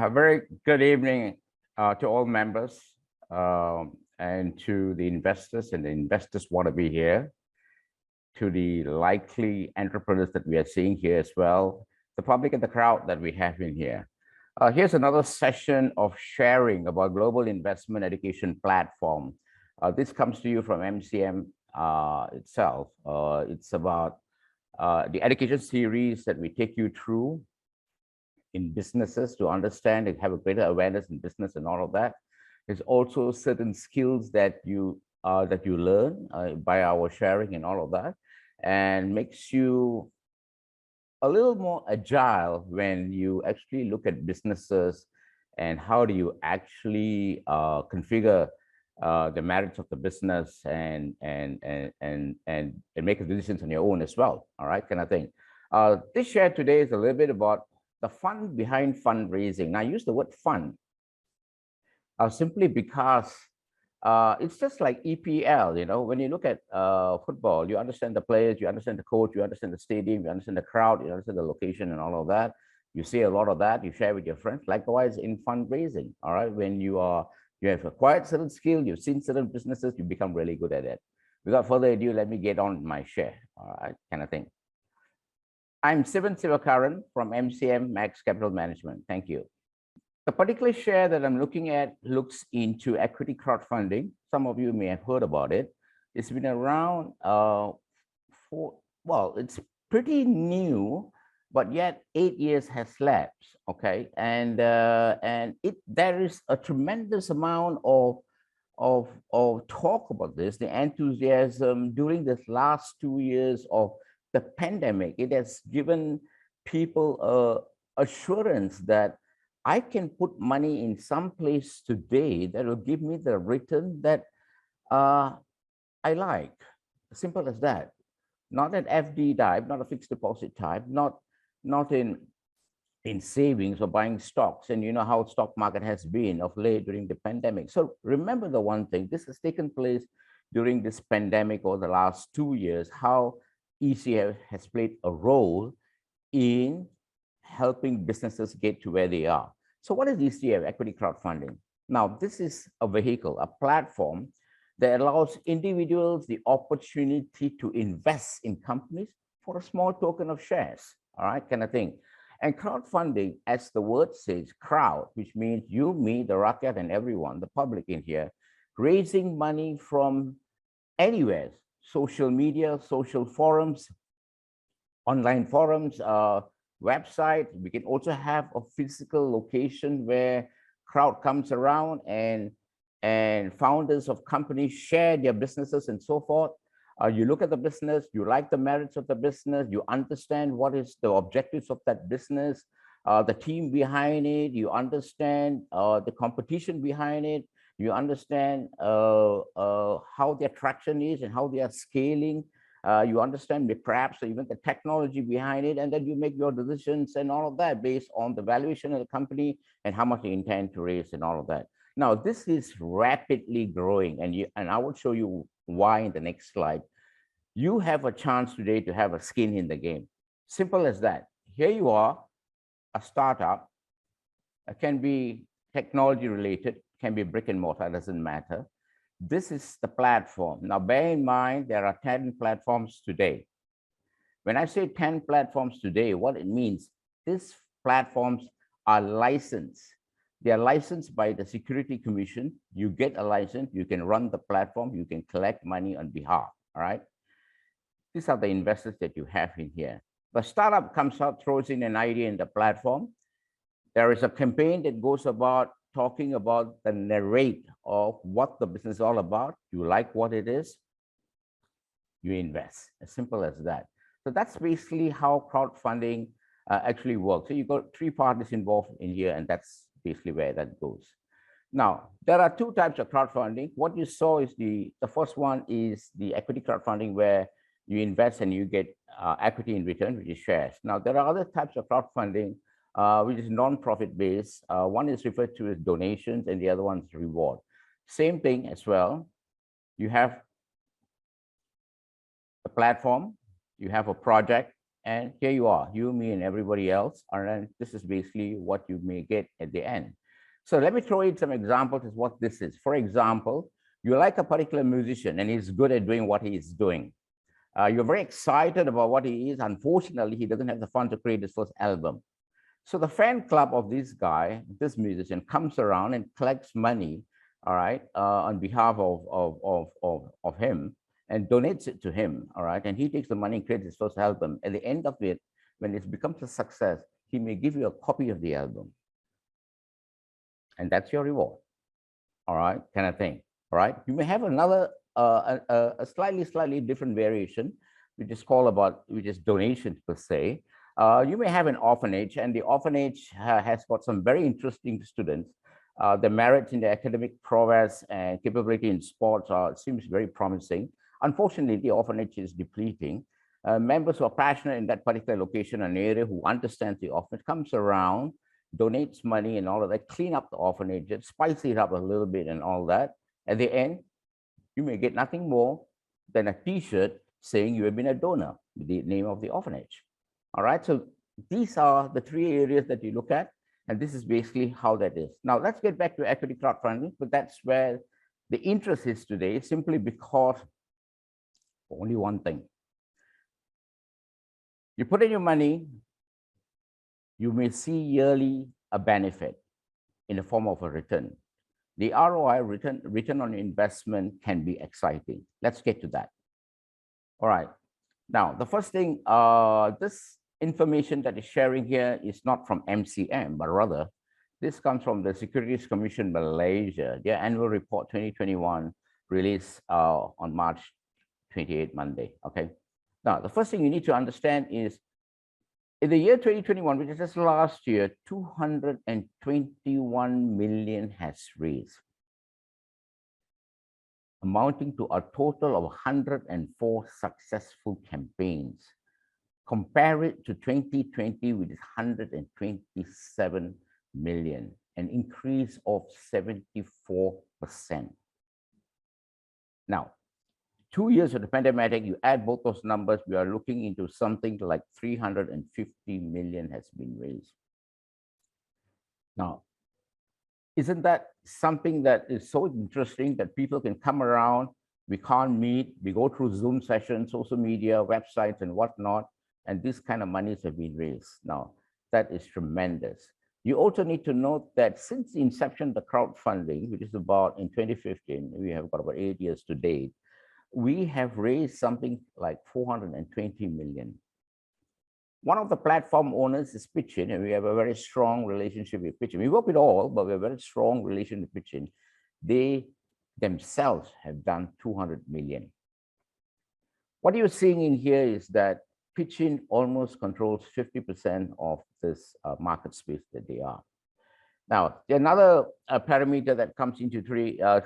A very good evening to all members and to the investors and the investors want to be here, to the likely entrepreneurs that we are seeing here as well, the public and the crowd that we have in here. Here's another session of sharing about global investment education platform. This comes to you from MCM itself. It's about the education series that we take you through in businesses to understand and have a greater awareness in business and all of that. There's also certain skills that you learn by our sharing and all of that, and makes you a little more agile when you actually look at businesses and how do you actually configure the merits of the business and make decisions on your own as well. All right, kind of thing. This share today is a little bit about the fun behind fundraising. Now, I use the word fun simply because it's just like EPL. You know, when you look at football, you understand the players, you understand the coach, you understand the stadium, you understand the crowd, you understand the location and all of that. You see a lot of that, you share with your friends. Likewise in fundraising, all right? When you have acquired certain skill, you've seen certain businesses, you become really good at it. Without further ado, let me get on my share, all right, kind of thing. I'm Sivan Sivakaran from MCM Max Capital Management. Thank you. The particular share that I'm looking at looks into equity crowdfunding. Some of you may have heard about it. It's been around it's pretty new, but yet 8 years has lapsed. Okay, and there is a tremendous amount of talk about this. The enthusiasm during this last 2 years of the pandemic, it has given people assurance that I can put money in some place today that will give me the return that I like. Simple as that. Not an FD type, not a fixed deposit type, not in savings or buying stocks. And you know how stock market has been of late during the pandemic. So remember the one thing, this has taken place during this pandemic over the last 2 years, how ECF has played a role in helping businesses get to where they are. So what is ECF, equity crowdfunding? Now, this is a vehicle, a platform that allows individuals the opportunity to invest in companies for a small token of shares, all right, kind of thing. And crowdfunding, as the word says, crowd, which means you, me, the rakyat, and everyone, the public in here, raising money from anywhere, social media, social forums, online forums, website. We can also have a physical location where crowd comes around and founders of companies share their businesses and so forth. You look at the business, you like the merits of the business, you understand what is the objectives of that business, the team behind it, you understand the competition behind it, you understand how their traction is and how they are scaling. You understand perhaps even the technology behind it, and then you make your decisions and all of that based on the valuation of the company and how much you intend to raise and all of that. Now, this is rapidly growing, and I will show you why in the next slide. You have a chance today to have a skin in the game. Simple as that. Here you are, a startup. It can be technology related, can be brick and mortar, doesn't matter. This is the platform. Now, bear in mind, there are 10 platforms today. When I say 10 platforms today, what it means, these platforms are licensed. They are licensed by the Security Commission. You get a license, you can run the platform, you can collect money on behalf, all right? These are the investors that you have in here. The startup comes out, throws in an idea in the platform. There is a campaign that goes about talking about the narrate of what the business is all about. You like what it is, you invest. As simple as that. So that's basically how crowdfunding actually works. So you've got 3 parties involved in here, and that's basically where that goes. Now, there are 2 types of crowdfunding. What you saw is the first one is the equity crowdfunding, where you invest and you get equity in return, which is shares. Now, there are other types of crowdfunding which is non-profit based. One is referred to as donations and the other one is reward. Same thing as well. You have a platform, you have a project, And here you are, you, me, and everybody else. And this is basically what you may get at the end. So let me throw in some examples of what this is. For example, you like a particular musician and he's good at doing what he is doing. You're very excited about what he is. Unfortunately, he doesn't have the funds to create his first album. So the fan club of this guy, this musician, comes around and collects money, all right, on behalf of him, and donates it to him, all right, and he takes the money and creates his first album. At the end of it, when it becomes a success, he may give you a copy of the album, and that's your reward, all right, kind of thing, all right. You may have another a slightly different variation, which is donations per se. You may have an orphanage, and the orphanage has got some very interesting students. The merit in the academic prowess and capability in sports seems very promising. Unfortunately, the orphanage is depleting. Members who are passionate in that particular location and area, who understands the orphanage, comes around, donates money and all of that, clean up the orphanage, spice it up a little bit and all that. At the end, you may get nothing more than a T-shirt saying you have been a donor with the name of the orphanage. All right, so these are the three areas that you look at, and this is basically how that is. Now, let's get back to equity crowdfunding, but that's where the interest is today, simply because only one thing. You put in your money, you may see yearly a benefit in the form of a return. The ROI, return on investment, can be exciting. Let's get to that. All right. Now, the first thing, this information that is sharing here is not from MCM, but rather this comes from the Securities Commission Malaysia, their annual report 2021 released on March 28, Monday. Okay. Now, the first thing you need to understand is in the year 2021, which is just last year, 221 million has raised, amounting to a total of 104 successful campaigns. Compare it to 2020, which is 127 million, an increase of 74%. Now, 2 years of the pandemic, you add both those numbers, we are looking into something like 350 million has been raised. Now, isn't that something that is so interesting that people can come around, we can't meet, we go through Zoom sessions, social media, websites and whatnot, and these kind of monies have been raised. Now, that is tremendous. You also need to note that since the inception of the crowdfunding, which is about in 2015, we have got about 8 years to date, we have raised something like 420 million. One of the platform owners is Pitchin, and we have a very strong relationship with Pitchin. We work with all, but we have a very strong relation with Pitchin. They themselves have done 200 million. What you're seeing in here is that Pitchin almost controls 50% of this market space that they are. Now, another parameter that comes into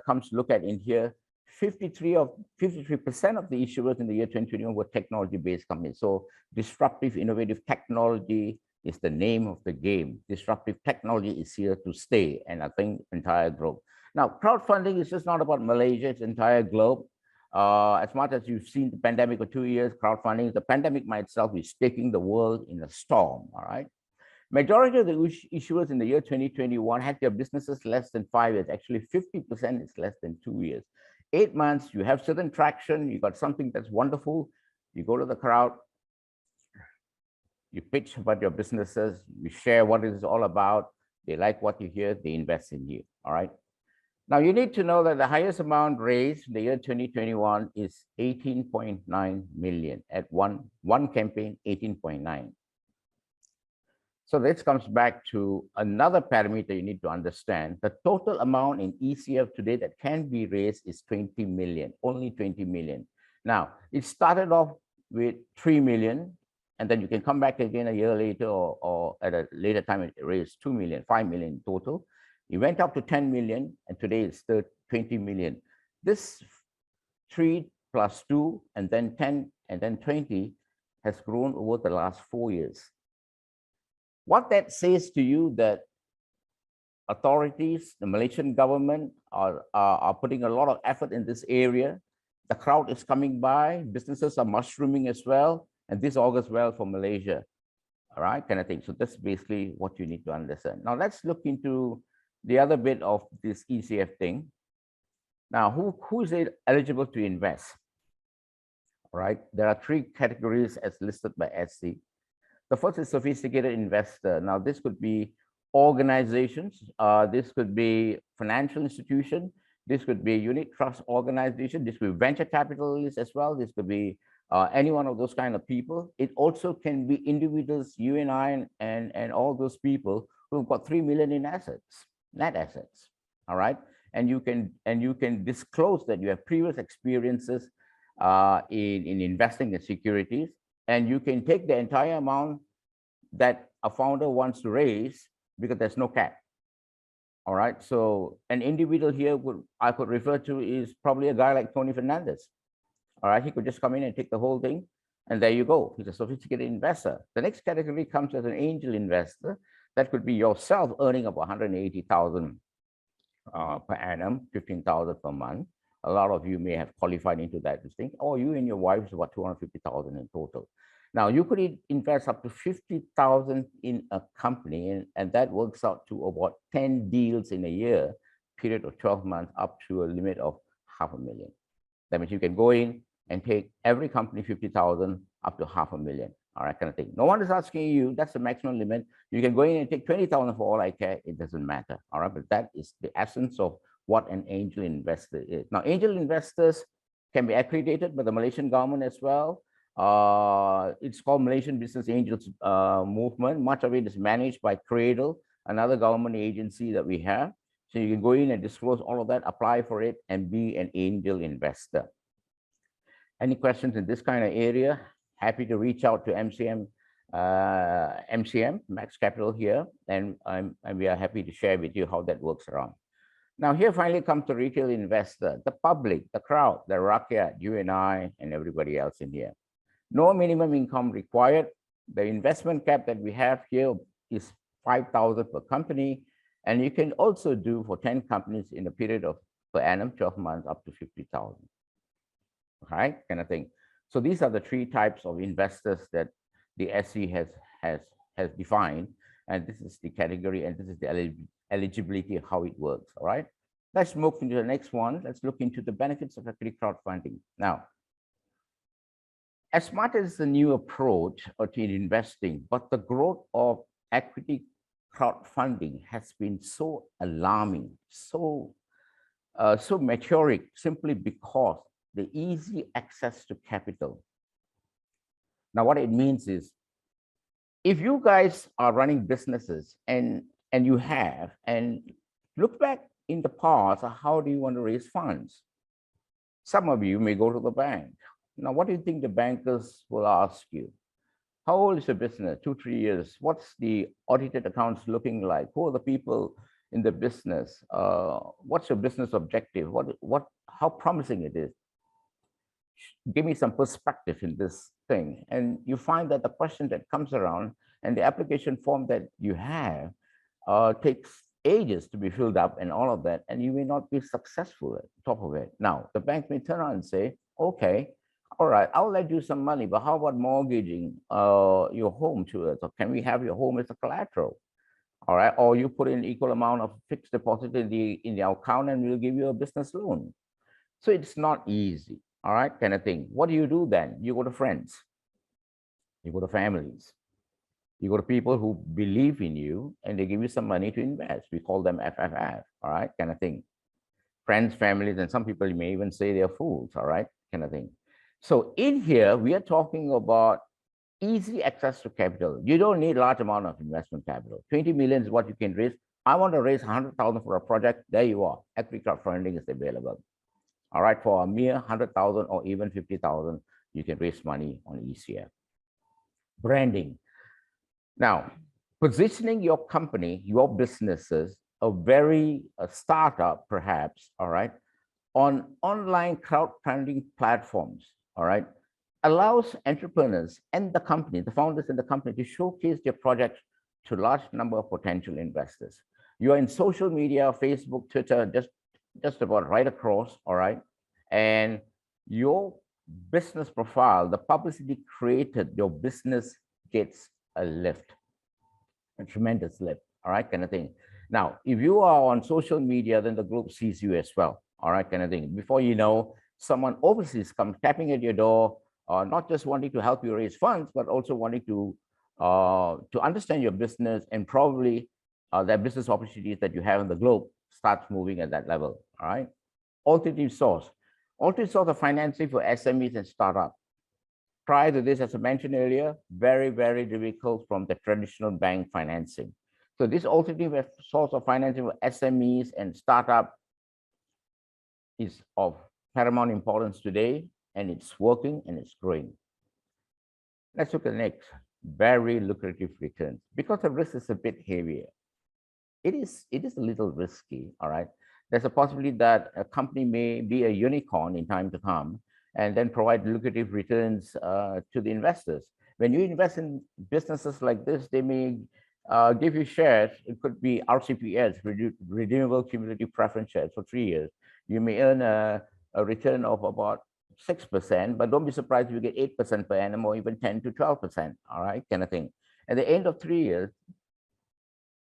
comes to look at in here, 53% of the issuers in the year 2021 were technology-based companies. So disruptive, innovative technology is the name of the game. Disruptive technology is here to stay, and I think entire globe. Now, crowdfunding is just not about Malaysia, it's entire globe. As much as you've seen the pandemic for 2 years, crowdfunding, the pandemic by itself is taking the world in a storm, all right? Majority of the issuers in the year 2021 had their businesses less than 5 years. Actually, 50% is less than 2 years. 8 months, you have certain traction, you got something that's wonderful, you go to the crowd, you pitch about your businesses, you share what it is all about, they like what you hear, they invest in you, all right? Now, you need to know that the highest amount raised in the year 2021 is 18.9 million. At one campaign, 18.9. So this comes back to another parameter you need to understand. The total amount in ECF today that can be raised is 20 million, only 20 million. Now, it started off with 3 million, and then you can come back again a year later or at a later time, it raised 2 million, 5 million total. It went up to 10 million, and today it's still 20 million. This 3 plus 2, and then 10, and then 20 has grown over the last 4 years. What that says to you that authorities, the Malaysian government are putting a lot of effort in this area. The crowd is coming by, businesses are mushrooming as well, And this augurs well for Malaysia, all right, kind of thing. So that's basically what you need to understand. Now let's look into the other bit of this ECF thing. Now, who is eligible to invest? All right, there are three categories as listed by SC. The first is sophisticated investor. Now, this could be organizations, this could be financial institution, this could be unit trust organization, this could be venture capitalists as well, this could be any one of those kind of people. It also can be individuals, you and I, and all those people who've got 3 million in assets, net assets, all right? And you can disclose that you have previous experiences in investing in securities, and you can take the entire amount that a founder wants to raise because there's no cap. All right. So an individual here I could refer to is probably a guy like Tony Fernandez. All right. He could just come in and take the whole thing. And there you go. He's a sophisticated investor. The next category comes as an angel investor. That could be yourself earning about 180,000 per annum, 15,000 per month. A lot of you may have qualified into that thing, or you and your wife is about 250,000 in total. Now you could invest up to 50,000 in a company, and that works out to about 10 deals in a year, period of 12 months, up to a limit of 500,000. That means you can go in and take every company 50,000 up to 500,000. All right, kind of thing. No one is asking you, that's the maximum limit. You can go in and take 20,000 for all I care. It doesn't matter. All right, but that is the essence of what an angel investor is. Now, angel investors can be accredited by the Malaysian government as well. It's called Malaysian Business Angels Movement. Much of it is managed by Cradle, another government agency that we have. So you can go in and disclose all of that, apply for it, and be an angel investor. Any questions in this kind of area? Happy to reach out to MCM, Max Capital here, and we are happy to share with you how that works around. Now, here finally comes the retail investor, the public, the crowd, the rakyat, you and I, and everybody else in here. No minimum income required. The investment cap that we have here is 5,000 per company, and you can also do for 10 companies in a period of per annum, 12 months, up to 50,000. All right, kind of thing. So these are the three types of investors that the SC has defined, and this is the category, and this is the eligibility of how it works. All right, let's move into the next one. Let's look into the benefits of equity crowdfunding. Now, as smart as the new approach to investing, but the growth of equity crowdfunding has been so alarming, so maturing, simply because the easy access to capital. Now, what it means is, if you guys are running businesses and you have, and look back in the past, how do you want to raise funds? Some of you may go to the bank. Now, what do you think the bankers will ask you? How old is your business? 2, 3 years. What's the audited accounts looking like? Who are the people in the business? What's your business objective? How promising it is? Give me some perspective in this thing. And you find that the question that comes around and the application form that you have takes ages to be filled up and all of that, and you may not be successful at the top of it. Now, the bank may turn around and say, okay, all right, I'll lend you some money, but how about mortgaging your home to us? Or can we have your home as a collateral? All right, or you put in equal amount of fixed deposit in the account and we'll give you a business loan. So it's not easy, all right, kind of thing. What do you do then? You go to friends, you go to families, you go to people who believe in you and they give you some money to invest. We call them FFF, all right, kind of thing. Friends, families, and some people may even say they're fools, all right, kind of thing. So in here, we are talking about easy access to capital. You don't need large amount of investment capital. 20 million is what you can raise. I want to raise 100,000 for a project. There you are. Equity crowdfunding is available. All right, for a mere 100,000 or even 50,000, you can raise money on ECF. Branding. Now, positioning your company, your businesses, a startup perhaps, all right, on online crowdfunding platforms, all right, allows entrepreneurs and the company, the founders in the company, to showcase their projects to a large number of potential investors. You are in social media, Facebook, Twitter, just about right across, all right, and your business profile, the publicity created, your business gets a lift, a tremendous lift, all right, kind of thing. Now, if you are on social media, then the group sees you as well, all right, kind of thing. Before you know, someone overseas comes tapping at your door, not just wanting to help you raise funds, but also wanting to understand your business, and probably that business opportunities that you have in the globe starts moving at that level, all right? Alternative source. Alternative source of financing for SMEs and startups. Prior to this, as I mentioned earlier, very, very difficult from the traditional bank financing. So this alternative source of financing for SMEs and startup is of paramount importance today, and it's working and it's growing. Let's look at the next. Very lucrative returns. Because the risk is a bit heavier, it is a little risky, all right? There's a possibility that a company may be a unicorn in time to come and then provide lucrative returns to the investors. When you invest in businesses like this, they may give you shares. It could be RCPS, redeemable cumulative preference shares for 3 years. You may earn a return of about 6%, but don't be surprised if you get 8% per annum or even 10 to 12%, all right, kind of thing. At the end of 3 years,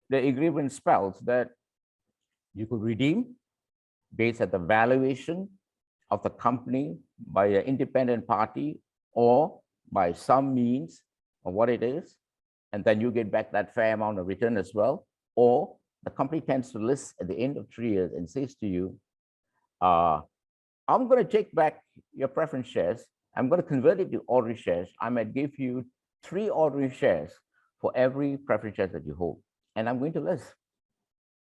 the agreement spells that you could redeem based at the valuation of the company by an independent party or by some means of what it is, and then you get back that fair amount of return as well. Or the company tends to list at the end of 3 years and says to you, I'm going to take back your preference shares. I'm going to convert it to ordinary shares. I might give you 3 ordinary shares for every preference shares that you hold, and I'm going to list.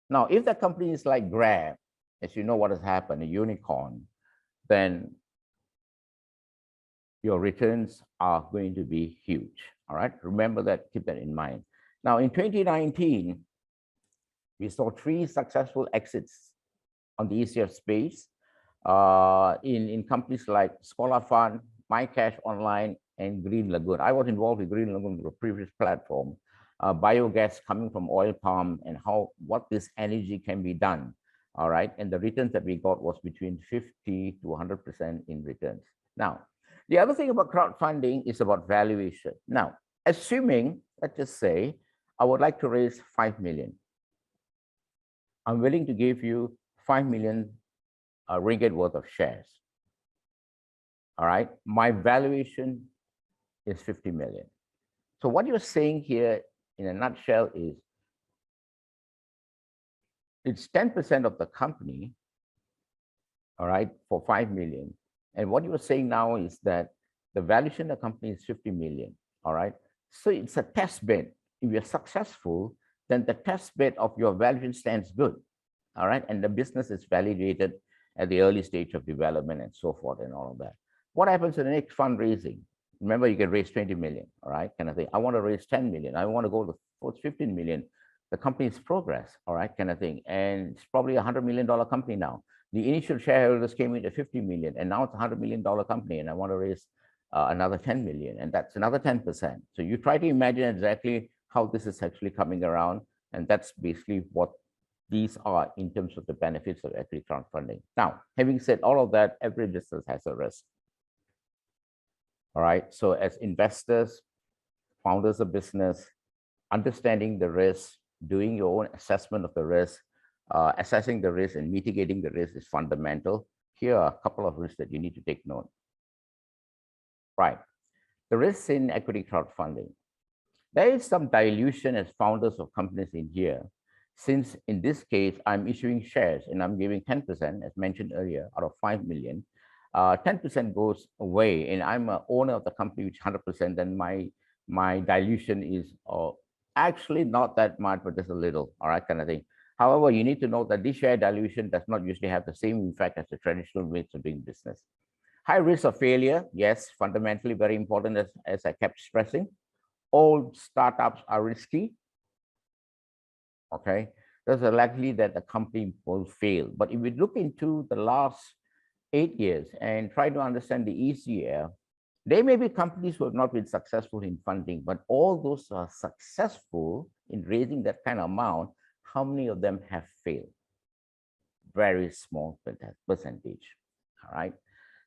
Now, if the company is like Grab, as you know what has happened, a unicorn, then your returns are going to be huge, all right? Remember that, keep that in mind. Now, in 2019, we saw 3 successful exits on the ECF space in companies like Scholar Fund, MyCash Online, and Green Lagoon. I was involved with Green Lagoon, the previous platform, biogas coming from oil palm, and what this energy can be done, all right? And the returns that we got was between 50 to 100% in returns. Now, the other thing about crowdfunding is about valuation. Now, assuming, let's just say, I would like to raise 5 million. I'm willing to give you 5 million ringgit worth of shares. All right, my valuation is 50 million. So what you're saying here in a nutshell is it's 10% of the company, all right, for 5 million. And what you're saying now is that the valuation of the company is 50 million, all right? So it's a test bed. If you're successful, then the test bed of your valuation stands good, all right? And the business is validated at the early stage of development and so forth and all of that. What happens in the next fundraising? Remember, you can raise 20 million, all right? Kind of thing. I want to raise 10 million. I want to go to 15 million. The company's progress, all right, kind of thing. And it's probably $100 million company now. The initial shareholders came in at 50 million, and now it's a $100 million company, and I want to raise another 10 million, and that's another 10%. So you try to imagine exactly how this is actually coming around, and that's basically what these are in terms of the benefits of equity crowdfunding. Now, having said all of that, every business has a risk. All right, so as investors, founders of business, understanding the risk, doing your own assessment of the risk, assessing the risk and mitigating the risk is fundamental. Here are a couple of risks that you need to take note. Right, the risks in equity crowdfunding. There is some dilution as founders of companies in here, since in this case, I'm issuing shares and I'm giving 10%, as mentioned earlier, out of 5 million. 10% goes away, and I'm an owner of the company, which 100%, then my dilution is actually not that much, but just a little, all right, kind of thing. However, you need to know that this share dilution does not usually have the same effect as the traditional ways of doing business. High risk of failure, yes, fundamentally very important, as I kept stressing. All startups are risky, okay? There's a likelihood that the company will fail. But if we look into the last 8 years and try to understand the ECF, there may be companies who have not been successful in funding, but all those are successful in raising that kind of amount. How many of them have failed? Very small percentage, all right?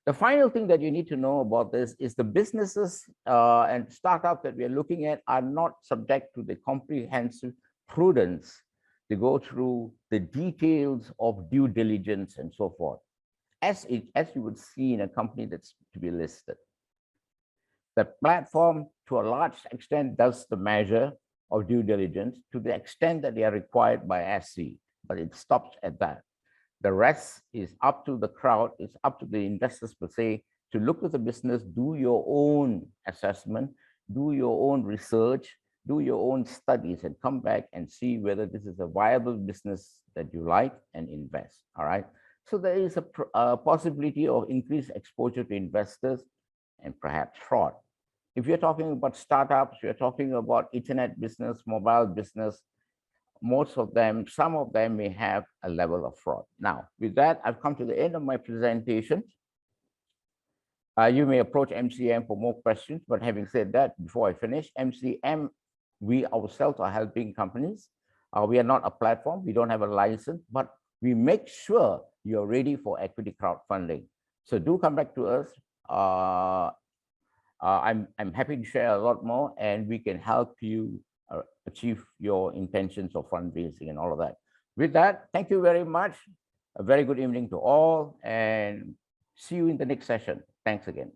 The final thing that you need to know about this is the businesses and startups that we are looking at are not subject to the comprehensive prudence to go through the details of due diligence and so forth, as you would see in a company that's to be listed. The platform, to a large extent, does the measure of due diligence to the extent that they are required by SC, but it stops at that. The rest is up to the crowd, it's up to the investors per se to look at the business, do your own assessment, do your own research, do your own studies, and come back and see whether this is a viable business that you like and invest. All right. So there is a possibility of increased exposure to investors and perhaps fraud. If you're talking about startups, you're talking about internet business, mobile business, most of them, some of them may have a level of fraud. Now, with that, I've come to the end of my presentation. You may approach MCM for more questions, but having said that, before I finish, MCM, we ourselves are helping companies. We are not a platform, we don't have a license, but we make sure you're ready for equity crowdfunding. So do come back to us. I'm happy to share a lot more, and we can help you achieve your intentions of fundraising and all of that. With that, thank you very much. A very good evening to all, and see you in the next session. Thanks again.